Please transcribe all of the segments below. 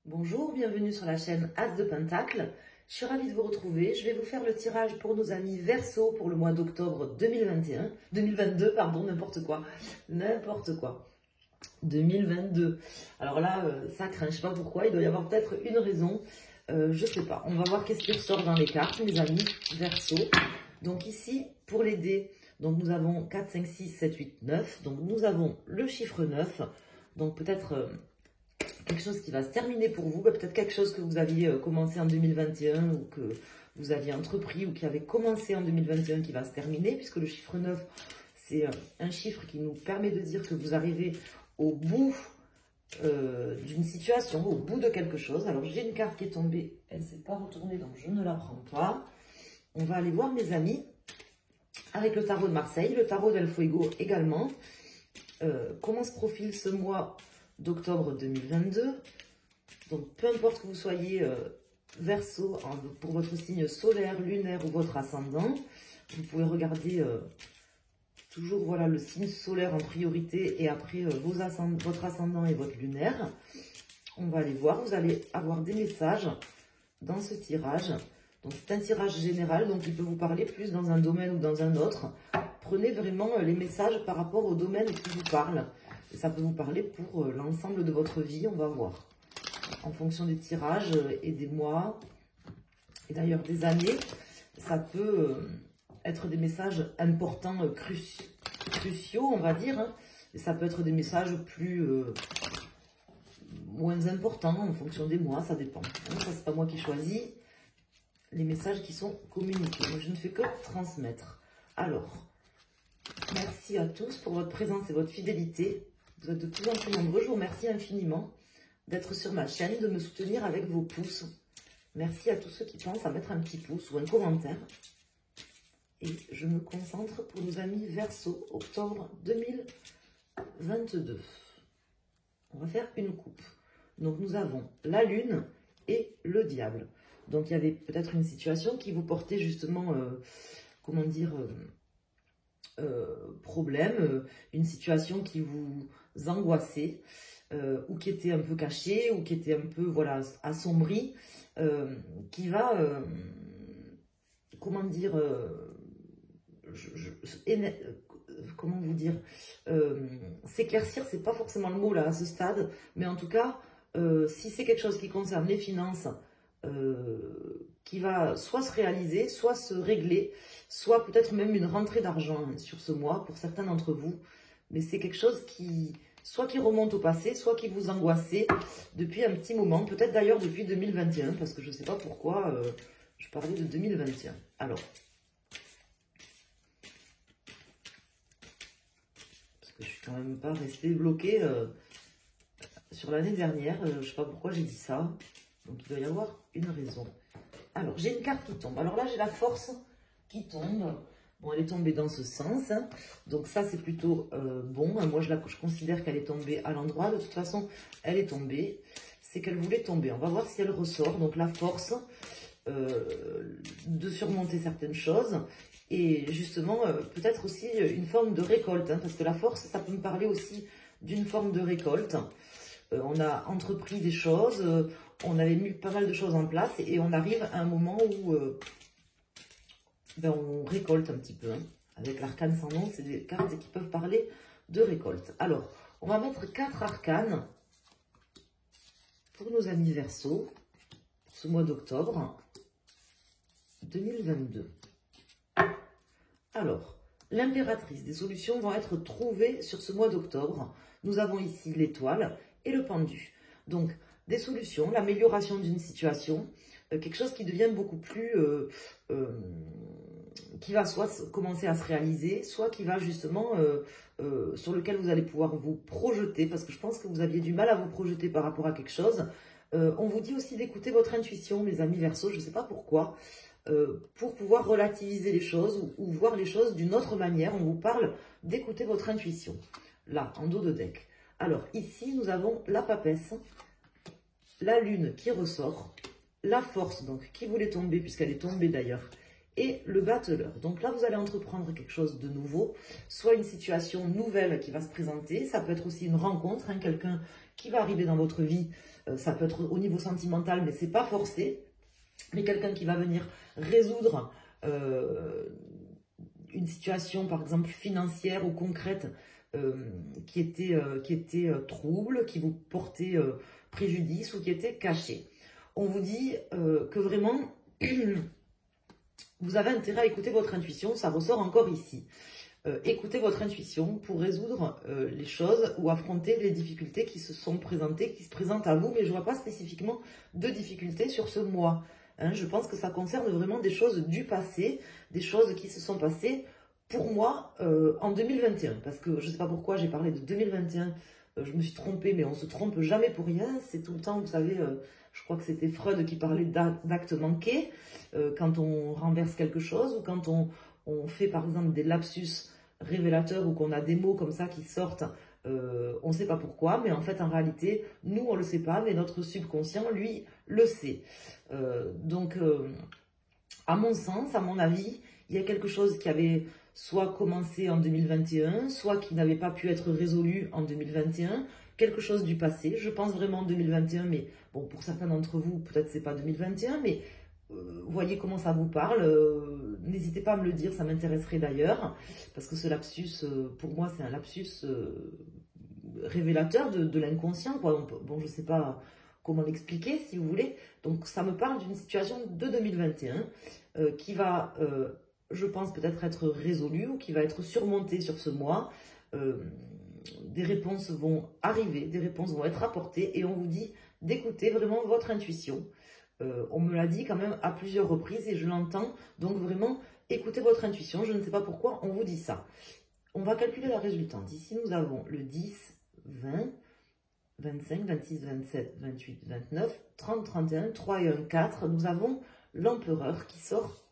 Bonjour, bienvenue sur la chaîne As de Pentacle. Je suis ravie de vous retrouver. Je vais vous faire le tirage pour nos amis Verseau pour le mois d'octobre 2022, pardon, n'importe quoi. 2022. Alors là, ça craint, je sais pas pourquoi, il doit y avoir peut-être une raison. Je sais pas. On va voir qu'est-ce qui ressort dans les cartes, mes amis Verseau. Donc ici, pour les dés, donc nous avons 4, 5, 6, 7, 8, 9. Donc nous avons le chiffre 9. Donc peut-être quelque chose qui va se terminer pour vous, peut-être quelque chose que vous aviez commencé en 2021 ou que vous aviez entrepris ou qui avait commencé en 2021 qui va se terminer, puisque le chiffre 9, c'est un chiffre qui nous permet de dire que vous arrivez au bout d'une situation, au bout de quelque chose. Alors j'ai une carte qui est tombée, elle ne s'est pas retournée, donc je ne la prends pas. On va aller voir mes amis avec le tarot de Marseille, le tarot d'El Fuego également. Comment se profile ce mois d'octobre 2022. Donc, peu importe que vous soyez Verseau pour votre signe solaire, lunaire ou votre ascendant, vous pouvez regarder toujours voilà, le signe solaire en priorité et après votre ascendant et votre lunaire. On va aller voir, vous allez avoir des messages dans ce tirage. Donc, c'est un tirage général, donc il peut vous parler plus dans un domaine ou dans un autre. Prenez vraiment les messages par rapport au domaine qui vous parle. Et ça peut vous parler pour l'ensemble de votre vie, on va voir. En fonction des tirages et des mois, et d'ailleurs des années, ça peut être des messages importants, cruciaux, on va dire. Hein. Et ça peut être des messages moins importants en fonction des mois, ça dépend. Hein, ça, c'est pas moi qui choisis les messages qui sont communiqués. Donc, je ne fais que transmettre. Alors, merci à tous pour votre présence et votre fidélité. Vous êtes de plus en plus nombreux. Je vous remercie infiniment d'être sur ma chaîne, de me soutenir avec vos pouces. Merci à tous ceux qui pensent à mettre un petit pouce ou un commentaire. Et je me concentre pour nos amis Verseau, octobre 2022. On va faire une coupe. Donc nous avons la lune et le diable. Donc il y avait peut-être une situation qui vous portait justement, comment dire, problème, une situation qui vous angoissait, ou qui était un peu cachée, ou qui était un peu, voilà, assombrie, qui va, comment dire, comment vous dire, s'éclaircir, c'est pas forcément le mot là à ce stade, mais en tout cas, si c'est quelque chose qui concerne les finances, qui va soit se réaliser, soit se régler, soit peut-être même une rentrée d'argent sur ce mois pour certains d'entre vous. Mais c'est quelque chose qui, soit qui remonte au passé, soit qui vous angoissait depuis un petit moment, peut-être d'ailleurs depuis 2021, parce que je ne sais pas pourquoi je parlais de 2021. Alors, parce que je suis quand même pas restée bloquée sur l'année dernière, je ne sais pas pourquoi j'ai dit ça. Donc, il doit y avoir une raison. Alors, j'ai une carte qui tombe. Alors là, j'ai la force qui tombe. Bon, elle est tombée dans ce sens. Hein. Donc, ça, c'est plutôt bon. Moi, je considère qu'elle est tombée à l'endroit. De toute façon, elle est tombée. C'est qu'elle voulait tomber. On va voir si elle ressort. Donc, la force de surmonter certaines choses. Et justement, peut-être aussi une forme de récolte. Hein, parce que la force, ça peut me parler aussi d'une forme de récolte. On a entrepris des choses, on avait mis pas mal de choses en place et on arrive à un moment où on récolte un petit peu. Hein. Avec l'arcane sans nom, c'est des cartes qui peuvent parler de récolte. Alors, on va mettre 4 arcanes pour nos amis Verseau, pour ce mois d'octobre 2022. Alors, l'impératrice, des solutions vont être trouvées sur ce mois d'octobre. Nous avons ici l'étoile et le pendu. Donc, des solutions, l'amélioration d'une situation, quelque chose qui devient beaucoup plus... qui va soit commencer à se réaliser, soit qui va justement... sur lequel vous allez pouvoir vous projeter, parce que je pense que vous aviez du mal à vous projeter par rapport à quelque chose. On vous dit aussi d'écouter votre intuition, mes amis Verseau, je ne sais pas pourquoi, pour pouvoir relativiser les choses ou voir les choses d'une autre manière. On vous parle d'écouter votre intuition, là, en dos de deck. Alors, ici, nous avons la papesse, la lune qui ressort, la force, donc, qui voulait tomber, puisqu'elle est tombée d'ailleurs, et le battleur. Donc là, vous allez entreprendre quelque chose de nouveau, soit une situation nouvelle qui va se présenter, ça peut être aussi une rencontre, hein, quelqu'un qui va arriver dans votre vie Ça peut être au niveau sentimental, mais c'est pas forcé. Mais quelqu'un qui va venir résoudre une situation, par exemple financière ou concrète, qui était trouble, qui vous portait préjudice ou qui était cachée. On vous dit que vraiment, vous avez intérêt à écouter votre intuition, ça ressort encore ici. Écoutez votre intuition pour résoudre les choses ou affronter les difficultés qui se sont présentées, qui se présentent à vous, mais je ne vois pas spécifiquement de difficultés sur ce mois. Hein, je pense que ça concerne vraiment des choses du passé, des choses qui se sont passées pour moi en 2021. Parce que je ne sais pas pourquoi j'ai parlé de 2021, je me suis trompée, mais on ne se trompe jamais pour rien. C'est tout le temps, vous savez, je crois que c'était Freud qui parlait d'actes manqués, quand on renverse quelque chose ou quand on fait par exemple des lapsus révélateurs ou qu'on a des mots comme ça qui sortent, on ne sait pas pourquoi, mais en fait en réalité, nous on ne le sait pas, mais notre subconscient, lui, le sait. Donc, à mon sens, à mon avis, il y a quelque chose qui avait soit commencé en 2021, soit qui n'avait pas pu être résolu en 2021, quelque chose du passé. Je pense vraiment 2021, mais bon, pour certains d'entre vous, peut-être c'est pas 2021, mais voyez comment ça vous parle. N'hésitez pas à me le dire, ça m'intéresserait d'ailleurs, parce que ce lapsus, pour moi, c'est un lapsus révélateur de l'inconscient, quoi. Bon, je ne sais pas comment l'expliquer, si vous voulez. Donc, ça me parle d'une situation de 2021 qui va, je pense, peut-être être résolue ou qui va être surmontée sur ce mois. Des réponses vont arriver, des réponses vont être apportées et on vous dit d'écouter vraiment votre intuition. On me l'a dit quand même à plusieurs reprises et je l'entends. Donc, vraiment, écoutez votre intuition. Je ne sais pas pourquoi on vous dit ça. On va calculer la résultante. Ici, nous avons le 10, 20, 25, 26, 27, 28, 29, 30, 31, 3 et 1, 4. Nous avons l'empereur qui sort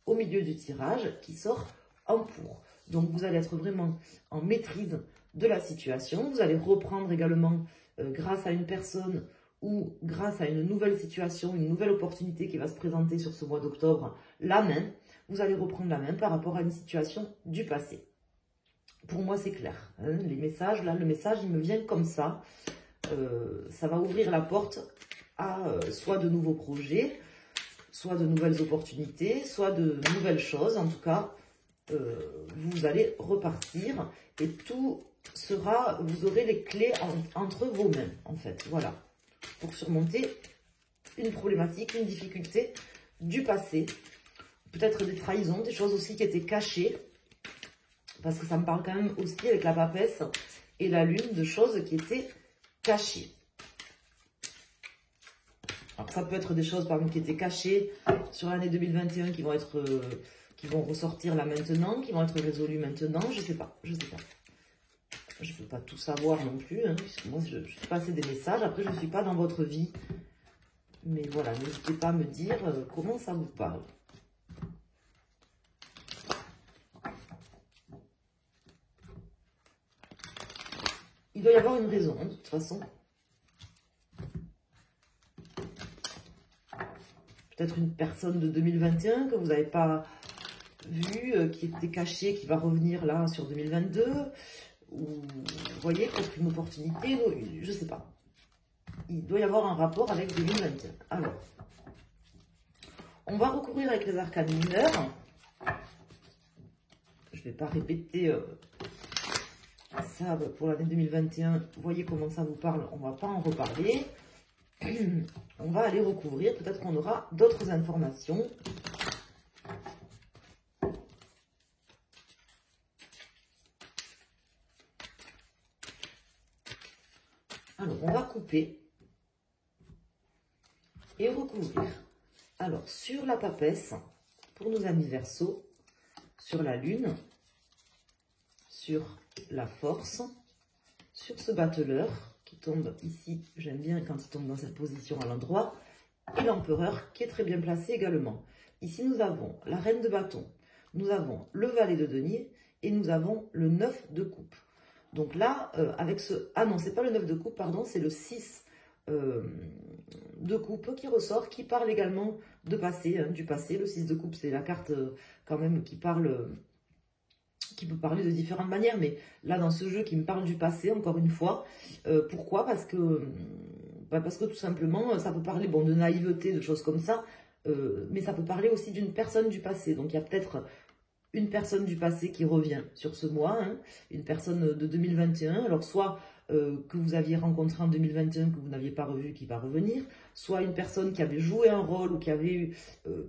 au milieu du tirage, qui sort en pour. Donc, vous allez être vraiment en maîtrise de la situation. Vous allez reprendre également, grâce à une personne ou grâce à une nouvelle situation, une nouvelle opportunité qui va se présenter sur ce mois d'octobre, la main. Vous allez reprendre la main par rapport à une situation du passé. Pour moi, c'est clair. Hein, les messages, là, le message, il me vient comme ça. Ça va ouvrir la porte à soit de nouveaux projets, soit de nouvelles opportunités, soit de nouvelles choses. En tout cas, vous allez repartir et tout sera, vous aurez les clés entre vos mains, en fait. Voilà. Pour surmonter une problématique, une difficulté du passé. Peut-être des trahisons, des choses aussi qui étaient cachées. Parce que ça me parle quand même aussi avec la papesse et la lune de choses qui étaient cachées. Alors ça peut être des choses par exemple qui étaient cachées sur l'année 2021 qui vont ressortir là maintenant, qui vont être résolues maintenant. Je sais pas, je sais pas. Je ne peux pas tout savoir non plus, hein, puisque moi je suis passé des messages. Après je ne suis pas dans votre vie. Mais voilà, n'hésitez pas à me dire comment ça vous parle. Il doit y avoir une raison, hein, de toute façon. Peut-être une personne de 2021 que vous n'avez pas vue, qui était cachée, qui va revenir là sur 2022. Ou, vous voyez, peut-être une opportunité, je ne sais pas. Il doit y avoir un rapport avec 2021. Alors, on va recourir avec les arcanes mineurs. Je ne vais pas répéter ça pour l'année 2021. Vous voyez comment ça vous parle, on ne va pas en reparler. On va aller recouvrir, peut-être qu'on aura d'autres informations. Alors, on va couper et recouvrir. Alors, sur la papesse, pour nos amis Verseaux, sur la lune, sur la force, sur ce battleur qui tombe ici, j'aime bien quand il tombe dans cette position à l'endroit, et l'empereur qui est très bien placé également. Ici, nous avons la reine de bâton, nous avons le valet de denier et nous avons le 9 de coupe. Donc là, avec ce... Ah non, c'est pas le 9 de coupe, pardon, c'est le 6 de coupe qui ressort, qui parle également de passé, hein, du passé. Le 6 de coupe, c'est la carte quand même qui parle... qui peut parler de différentes manières, mais là, dans ce jeu qui me parle du passé, encore une fois. Pourquoi? Parce Parce que tout simplement, ça peut parler bon, de naïveté, de choses comme ça, mais ça peut parler aussi d'une personne du passé. Donc il y a peut-être une personne du passé qui revient sur ce mois, hein, une personne de 2021, alors soit que vous aviez rencontré en 2021, que vous n'aviez pas revu, qui va revenir, soit une personne qui avait joué un rôle ou qui avait eu,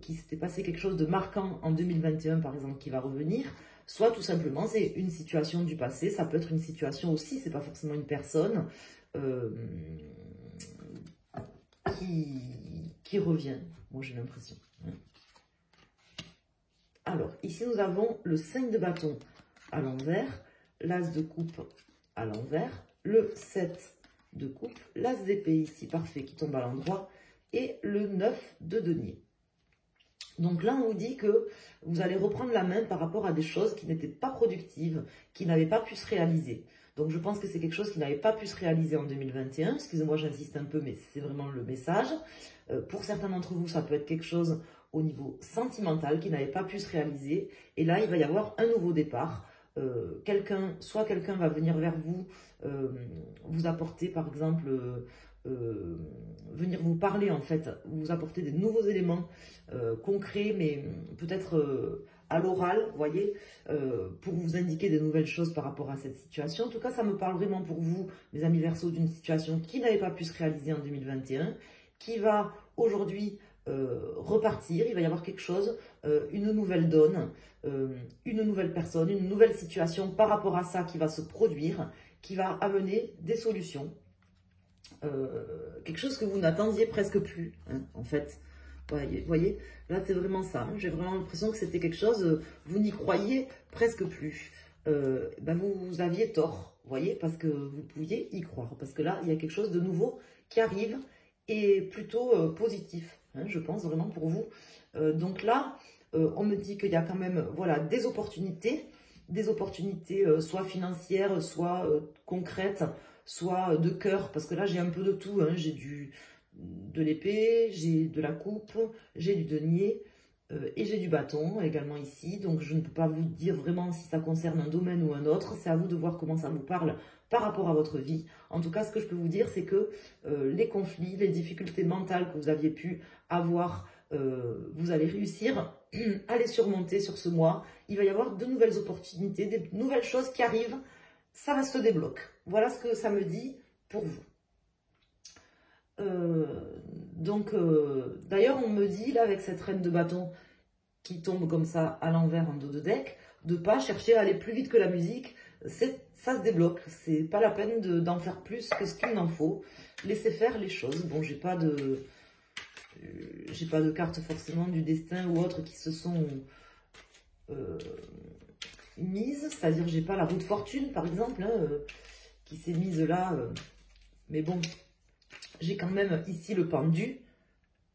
qui s'était passé quelque chose de marquant en 2021 par exemple, qui va revenir, soit tout simplement c'est une situation du passé, ça peut être une situation aussi, c'est pas forcément une personne qui revient, moi j'ai l'impression. Alors, ici, nous avons le 5 de bâton à l'envers, l'as de coupe à l'envers, le 7 de coupe, l'as d'épée ici, parfait, qui tombe à l'endroit, et le 9 de denier. Donc là, on vous dit que vous allez reprendre la main par rapport à des choses qui n'étaient pas productives, qui n'avaient pas pu se réaliser. Donc je pense que c'est quelque chose qui n'avait pas pu se réaliser en 2021. Excusez-moi, j'insiste un peu, mais c'est vraiment le message. Pour certains d'entre vous, ça peut être quelque chose au niveau sentimental qui n'avait pas pu se réaliser. Et là, il va y avoir un nouveau départ. Soit quelqu'un va venir vers vous, vous apporter par exemple, venir vous parler en fait, vous apporter des nouveaux éléments concrets, mais peut-être à l'oral, vous voyez, pour vous indiquer des nouvelles choses par rapport à cette situation. En tout cas, ça me parle vraiment pour vous, mes amis Verseaux, d'une situation qui n'avait pas pu se réaliser en 2021, qui va aujourd'hui repartir. Il va y avoir quelque chose, une nouvelle donne, une nouvelle personne, une nouvelle situation par rapport à ça qui va se produire, qui va amener des solutions. Quelque chose que vous n'attendiez presque plus, hein, en fait. Vous voyez, là c'est vraiment ça. Hein. J'ai vraiment l'impression que c'était quelque chose, vous n'y croyez presque plus. Vous aviez tort, vous voyez, parce que vous pouviez y croire. Parce que là, il y a quelque chose de nouveau qui arrive et plutôt positif, hein, je pense vraiment pour vous. Donc là, on me dit qu'il y a quand même voilà, des opportunités soit financières, soit concrètes, soit de cœur, parce que là j'ai un peu de tout, hein. J'ai de l'épée, j'ai de la coupe, j'ai du denier et j'ai du bâton également ici, donc je ne peux pas vous dire vraiment si ça concerne un domaine ou un autre, c'est à vous de voir comment ça vous parle par rapport à votre vie. En tout cas, ce que je peux vous dire, c'est que les conflits, les difficultés mentales que vous aviez pu avoir, vous allez réussir à les surmonter sur ce mois. Il va y avoir de nouvelles opportunités, des nouvelles choses qui arrivent, ça va se débloquer. Voilà ce que ça me dit pour vous. D'ailleurs, on me dit, là, avec cette reine de bâton qui tombe comme ça à l'envers en dos de deck, de ne pas chercher à aller plus vite que la musique. Ça se débloque. C'est pas la peine d'en faire plus que ce qu'il en faut. Laissez faire les choses. Bon, j'ai pas de carte forcément du destin ou autre qui se sont mises. C'est-à-dire, j'ai pas la roue de fortune, par exemple, hein, qui s'est mise là. Mais bon, j'ai quand même ici le pendu.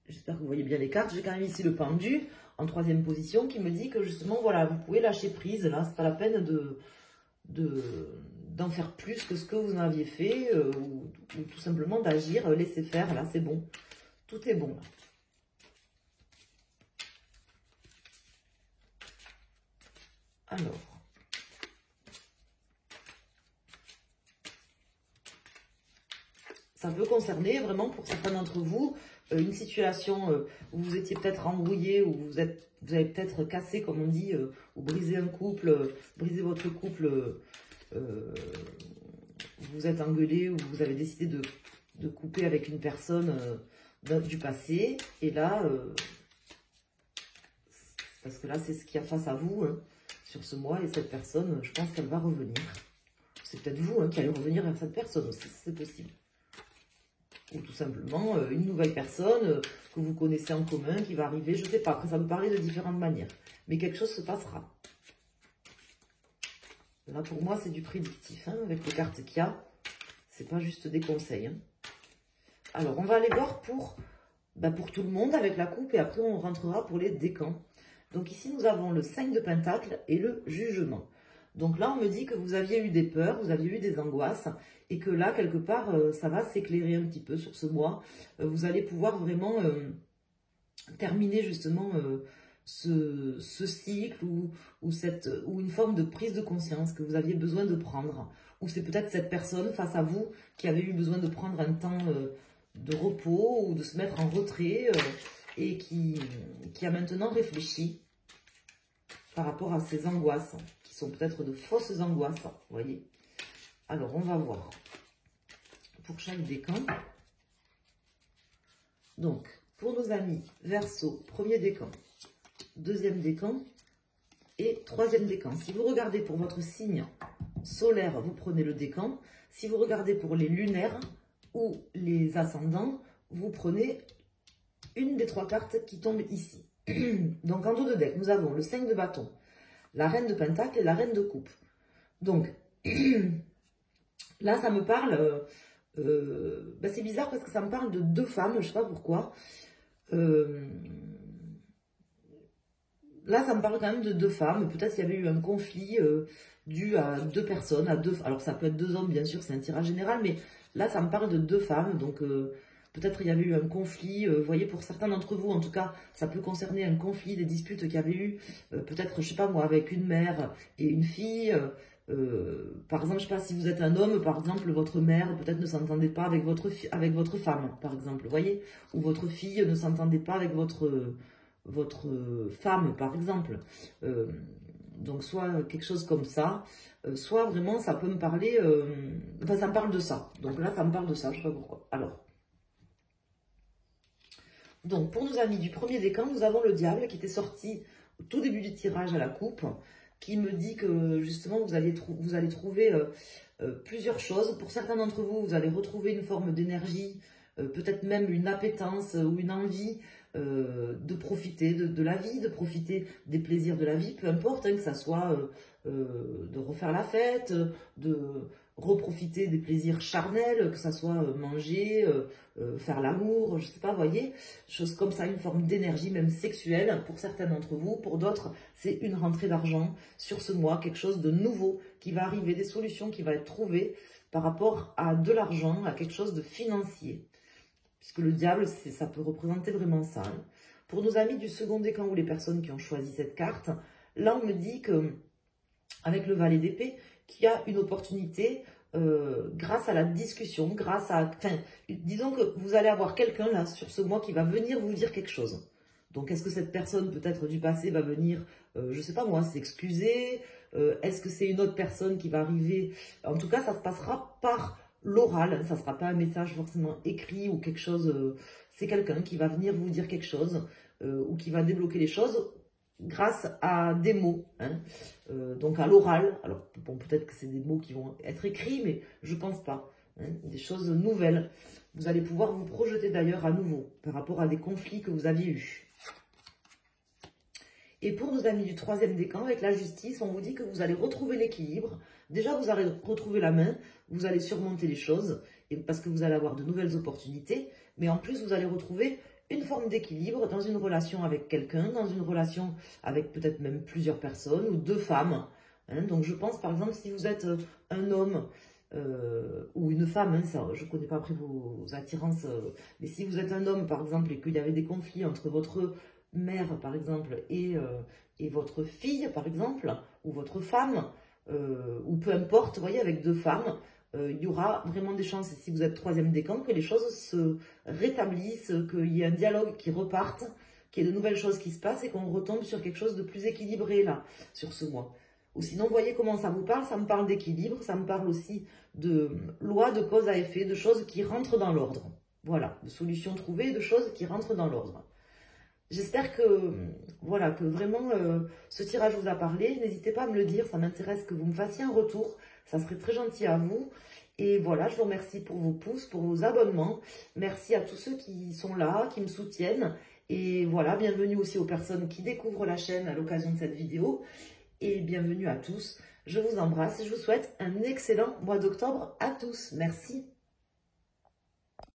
J'espère que vous voyez bien les cartes. J'ai quand même ici le pendu en 3e position qui me dit que justement, voilà, vous pouvez lâcher prise. Là, c'est pas la peine d'en faire plus que ce que vous en aviez fait ou tout simplement d'agir, laisser faire. Là, c'est bon. Tout est bon. Alors. Ça peut concerner vraiment pour certains d'entre vous une situation où vous étiez peut-être embrouillé, où vous avez peut-être cassé, comme on dit, ou brisé un couple, brisé votre couple, vous êtes engueulé ou vous avez décidé de couper avec une personne du passé. Et là, parce que là, c'est ce qu'il y a face à vous hein, sur ce mois. Et cette personne, je pense qu'elle va revenir. C'est peut-être vous hein, qui allez revenir vers cette personne aussi, c'est possible. Ou tout simplement une nouvelle personne que vous connaissez en commun qui va arriver, je ne sais pas, après ça me parlait de différentes manières. Mais quelque chose se passera. Là pour moi c'est du prédictif, hein, avec les cartes qu'il y a. C'est pas juste des conseils. Hein. Alors on va aller voir pour tout le monde avec la coupe et après on rentrera pour les décans. Donc ici nous avons le 5 de Pentacle et le Jugement. Donc là, on me dit que vous aviez eu des peurs, vous aviez eu des angoisses, et que là, quelque part, ça va s'éclairer un petit peu sur ce mois. Vous allez pouvoir vraiment terminer justement ce cycle ou une forme de prise de conscience que vous aviez besoin de prendre. Ou c'est peut-être cette personne face à vous qui avait eu besoin de prendre un temps de repos ou de se mettre en retrait et qui a maintenant réfléchi par rapport à ces angoisses, qui sont peut-être de fausses angoisses, vous voyez. Alors, on va voir pour chaque décan. Donc, pour nos amis Verseau, premier décan, deuxième décan et troisième décan. Si vous regardez pour votre signe solaire, vous prenez le décan. Si vous regardez pour les lunaires ou les ascendants, vous prenez une des trois cartes qui tombent ici. Donc, en dos de deck, nous avons le 5 de bâton, la reine de pentacle et la reine de coupe. Donc, là, ça me parle... c'est bizarre parce que ça me parle de deux femmes, je ne sais pas pourquoi. Là, ça me parle quand même de deux femmes. Peut-être qu'il y avait eu un conflit dû à deux personnes, alors ça peut être deux hommes, bien sûr, c'est un tirage général, mais là, ça me parle de deux femmes. Donc, peut-être il y avait eu un conflit. Vous voyez, pour certains d'entre vous, en tout cas, ça peut concerner un conflit, des disputes qu'il y avait eu. Peut-être, je ne sais pas moi, avec une mère et une fille. Par exemple, je ne sais pas si vous êtes un homme, par exemple, votre mère peut-être ne s'entendait pas avec votre femme, par exemple, vous voyez, ou votre fille ne s'entendait pas avec votre femme, par exemple. Donc, soit quelque chose comme ça, soit vraiment, ça peut me parler, enfin, ça me parle de ça. Donc là, ça me parle de ça, je ne sais pas pourquoi. Alors, donc, pour nos amis du premier décan, nous avons le diable qui était sorti au tout début du tirage à la coupe, qui me dit que justement vous allez trouver plusieurs choses. Pour certains d'entre vous, vous allez retrouver une forme d'énergie, peut-être même une appétence ou une envie de profiter de la vie, de profiter des plaisirs de la vie, peu importe, hein, que ça soit de refaire la fête, de reprofiter des plaisirs charnels, que ça soit manger, faire l'amour, je sais pas, voyez, choses comme ça, une forme d'énergie même sexuelle pour certains d'entre vous. Pour d'autres, c'est une rentrée d'argent sur ce mois, quelque chose de nouveau qui va arriver, des solutions qui vont être trouvées par rapport à de l'argent, à quelque chose de financier. Puisque le diable, ça peut représenter vraiment ça. Hein. Pour nos amis du second décan ou les personnes qui ont choisi cette carte, là on me dit que avec le valet d'épée, qu'il y a une opportunité grâce à la discussion, disons que vous allez avoir quelqu'un là sur ce mois qui va venir vous dire quelque chose. Donc est-ce que cette personne peut-être du passé va venir, je ne sais pas moi, s'excuser, est-ce que c'est une autre personne qui va arriver? En tout cas, ça se passera par l'oral, ça ne sera pas un message forcément écrit ou quelque chose, c'est quelqu'un qui va venir vous dire quelque chose ou qui va débloquer les choses grâce à des mots, hein. Donc à l'oral. Alors bon, peut-être que c'est des mots qui vont être écrits, mais je ne pense pas, hein. Des choses nouvelles. Vous allez pouvoir vous projeter d'ailleurs à nouveau par rapport à des conflits que vous aviez eus. Et pour nos amis du troisième décan, avec la justice, on vous dit que vous allez retrouver l'équilibre. Déjà, vous allez retrouver la main, vous allez surmonter les choses, parce que vous allez avoir de nouvelles opportunités. Mais en plus, vous allez retrouver une forme d'équilibre dans une relation avec quelqu'un, dans une relation avec peut-être même plusieurs personnes ou deux femmes. Hein. Donc, je pense, par exemple, si vous êtes un homme ou une femme, hein, ça, je ne connais pas après vos attirances, mais si vous êtes un homme, par exemple, et qu'il y avait des conflits entre votre mère, par exemple, et votre fille, par exemple, ou votre femme, ou peu importe, vous voyez, avec deux femmes, il y aura vraiment des chances, si vous êtes troisième décan, que les choses se rétablissent, qu'il y ait un dialogue qui reparte, qu'il y ait de nouvelles choses qui se passent et qu'on retombe sur quelque chose de plus équilibré, là, sur ce mois. Ou sinon, vous voyez comment ça vous parle? Ça me parle d'équilibre, ça me parle aussi de loi de cause à effet, de choses qui rentrent dans l'ordre. Voilà, de solutions trouvées, de choses qui rentrent dans l'ordre. J'espère que, voilà, que vraiment ce tirage vous a parlé. N'hésitez pas à me le dire, ça m'intéresse que vous me fassiez un retour. Ça serait très gentil à vous. Et voilà, je vous remercie pour vos pouces, pour vos abonnements. Merci à tous ceux qui sont là, qui me soutiennent. Et voilà, bienvenue aussi aux personnes qui découvrent la chaîne à l'occasion de cette vidéo. Et bienvenue à tous. Je vous embrasse et je vous souhaite un excellent mois d'octobre à tous. Merci.